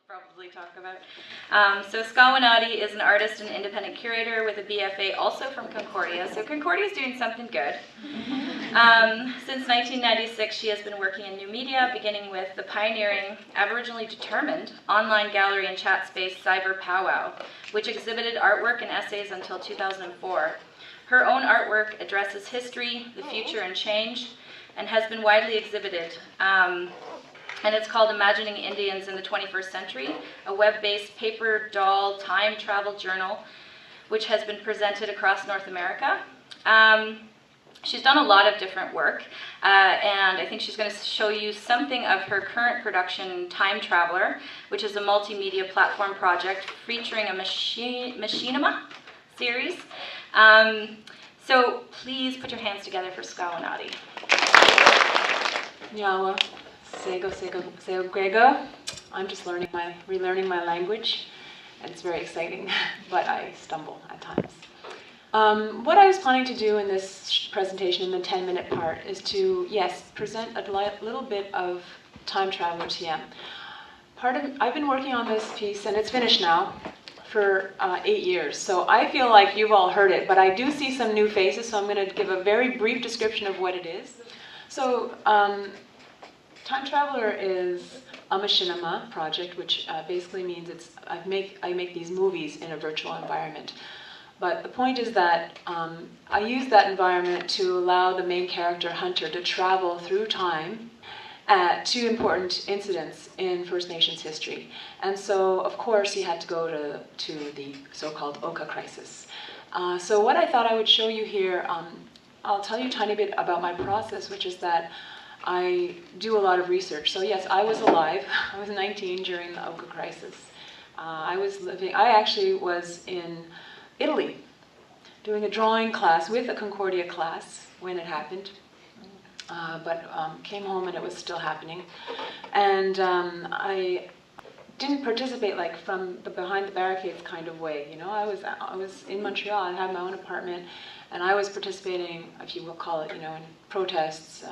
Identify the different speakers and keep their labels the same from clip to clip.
Speaker 1: probably talk about. So Skawennati is an artist and independent curator with a BFA, also from Concordia. So Concordia is doing something good. Since 1996, she has been working in new media, beginning with the pioneering, Aboriginally determined, online gallery and chat space Cyber Powwow, which exhibited artwork and essays until 2004. Her own artwork addresses history, the future, and change, and has been widely exhibited. And it's called Imagining Indians in the 21st Century, a web-based paper doll time travel journal, which has been presented across North America. She's done a lot of different work, and I think she's going to show you something of her current production, Time Traveler, which is a multimedia platform project featuring a machinima series. So please put your hands together for Skawennati.
Speaker 2: Nyawa, sego grego. I'm just relearning my language. It's very exciting, but I stumble at times. What I was planning to do in this presentation, in the 10-minute part, is to, yes, present a little bit of Time Traveler TM. I've been working on this piece, and it's finished now, for 8 years. So I feel like you've all heard it, but I do see some new faces, so I'm going to give a very brief description of what it is. So Time Traveler is a machinima project, which basically means I make these movies in a virtual environment. But the point is that I use that environment to allow the main character, Hunter, to travel through time at two important incidents in First Nations history. And so, of course, he had to go to the so-called Oka crisis. So what I thought I would show you here, I'll tell you a tiny bit about my process, which is that I do a lot of research. So yes, I was alive. I was 19 during the Oka crisis. I actually was in Italy doing a drawing class with a Concordia class when it happened. But came home and it was still happening. And I didn't participate like from the behind the barricades kind of way. You know, I was in Montreal. I had my own apartment, and I was participating, if you will call it, you know, in protests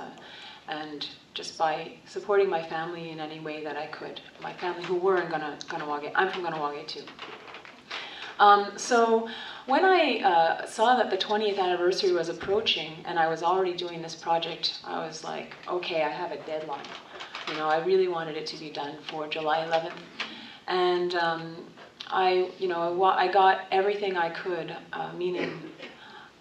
Speaker 2: and just by supporting my family in any way that I could. My family who were in Kahnawake. I'm from Kahnawake too. So when I saw that the 20th anniversary was approaching and I was already doing this project, I was like, okay, I have a deadline. You know, I really wanted it to be done for July 11th. And I got everything I could, meaning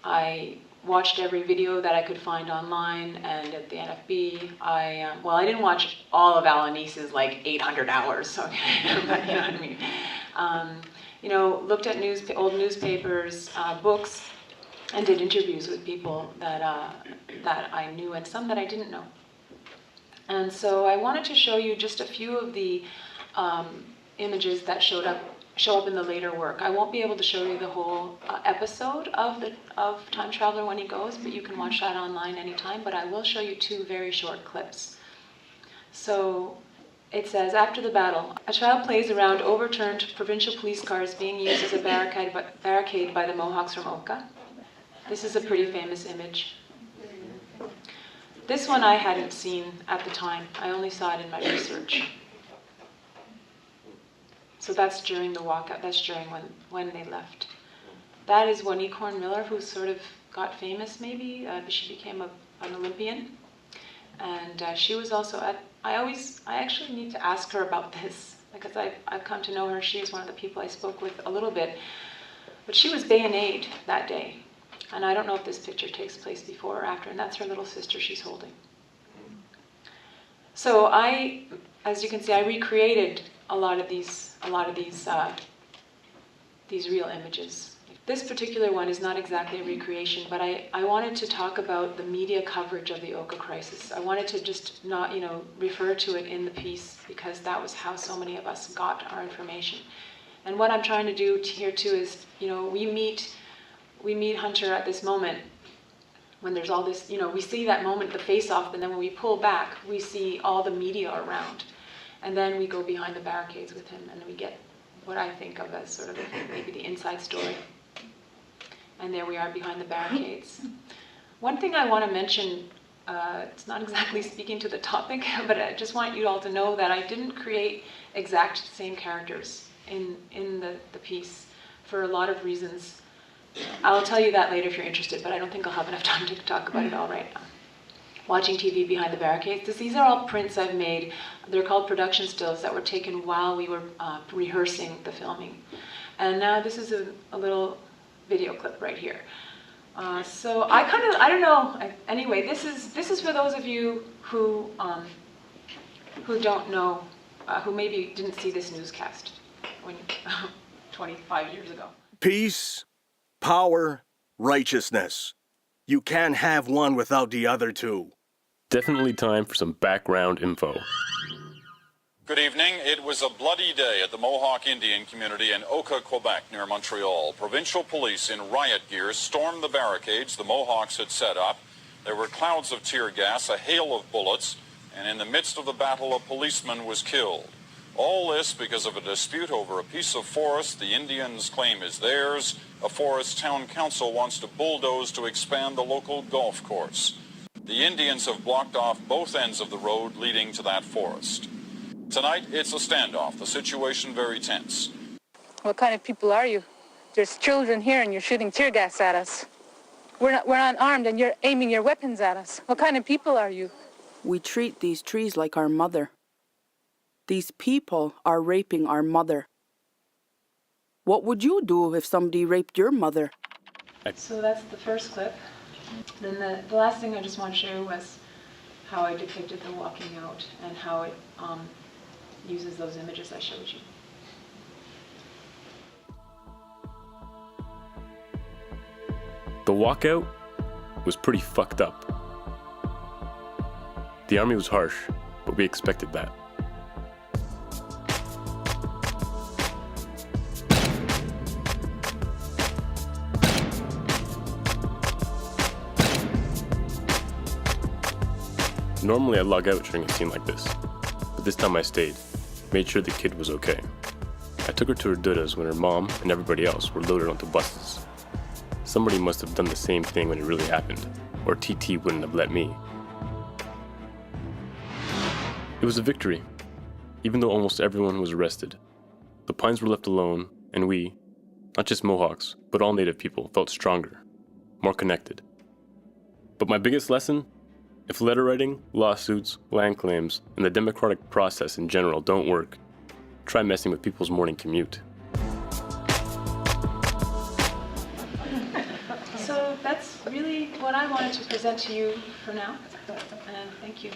Speaker 2: I watched every video that I could find online, and at the NFB, I didn't watch all of Alanice's like 800 hours, so, but you know what I mean. You know, looked at old newspapers, books, and did interviews with people that I knew and some that I didn't know. And so I wanted to show you just a few of the images that show up in the later work. I won't be able to show you the whole episode of Time Traveler when he goes, but you can watch that online anytime. But I will show you two very short clips. So it says, after the battle, a child plays around overturned provincial police cars being used as a barricade by the Mohawks from Oka. This is a pretty famous image. This one I hadn't seen at the time. I only saw it in my research. So that's during the walkout. That's during when they left. That is Wanique Horn-Miller, who sort of got famous maybe. She became an Olympian. And she was also at, I actually need to ask her about this because I've come to know her. She's one of the people I spoke with a little bit. But she was bayoneted that day. And I don't know if this picture takes place before or after, and that's her little sister she's holding. So as you can see, I recreated a lot of these real images. This particular one is not exactly a recreation, but I wanted to talk about the media coverage of the Oka crisis. I wanted to just not, refer to it in the piece because that was how so many of us got our information. And what I'm trying to do here too is, we meet Hunter at this moment when there's all this, we see that moment, the face-off, and then when we pull back, we see all the media around. And then we go behind the barricades with him, and we get what I think of as sort of maybe the inside story. And there we are behind the barricades. One thing I want to mention, it's not exactly speaking to the topic, but I just want you all to know that I didn't create exact same characters in the piece for a lot of reasons. I'll tell you that later if you're interested, but I don't think I'll have enough time to talk about it all right now. Watching TV behind the barricades. These are all prints I've made. They're called production stills that were taken while we were rehearsing the filming. And now this is a little video clip right here. So I don't know. Anyway, this is for those of you who don't know, who maybe didn't see this newscast 25 years ago.
Speaker 3: Peace, power, righteousness. You can't have one without the other two.
Speaker 4: Definitely time for some background info.
Speaker 5: Good evening. It was a bloody day at the Mohawk Indian community in Oka, Quebec, near Montreal. Provincial police in riot gear stormed the barricades the Mohawks had set up. There were clouds of tear gas, a hail of bullets, and in the midst of the battle, a policeman was killed. All this because of a dispute over a piece of forest the Indians claim is theirs, a forest town council wants to bulldoze to expand the local golf course. The Indians have blocked off both ends of the road leading to that forest. Tonight, it's a standoff, the situation very tense.
Speaker 6: What kind of people are you? There's children here and you're shooting tear gas at us. We're not armed and you're aiming your weapons at us. What kind of people are you?
Speaker 7: We treat these trees like our mother. These people are raping our mother. What would you do if somebody raped your mother?
Speaker 2: So that's the first clip. Then the last thing I just want to show was how I depicted the walking out and how it uses those images I showed you.
Speaker 4: The walkout was pretty fucked up. The army was harsh, but we expected that. Normally I'd log out during a scene like this, but this time I stayed, made sure the kid was okay. I took her to her dudas when her mom and everybody else were loaded onto buses. Somebody must have done the same thing when it really happened, or TT wouldn't have let me. It was a victory, even though almost everyone was arrested. The Pines were left alone, and we, not just Mohawks, but all Native people, felt stronger, more connected. But my biggest lesson? If letter writing, lawsuits, land claims, and the democratic process in general don't work, try messing with people's morning commute.
Speaker 2: So that's really what I wanted to present to you for now, and thank you.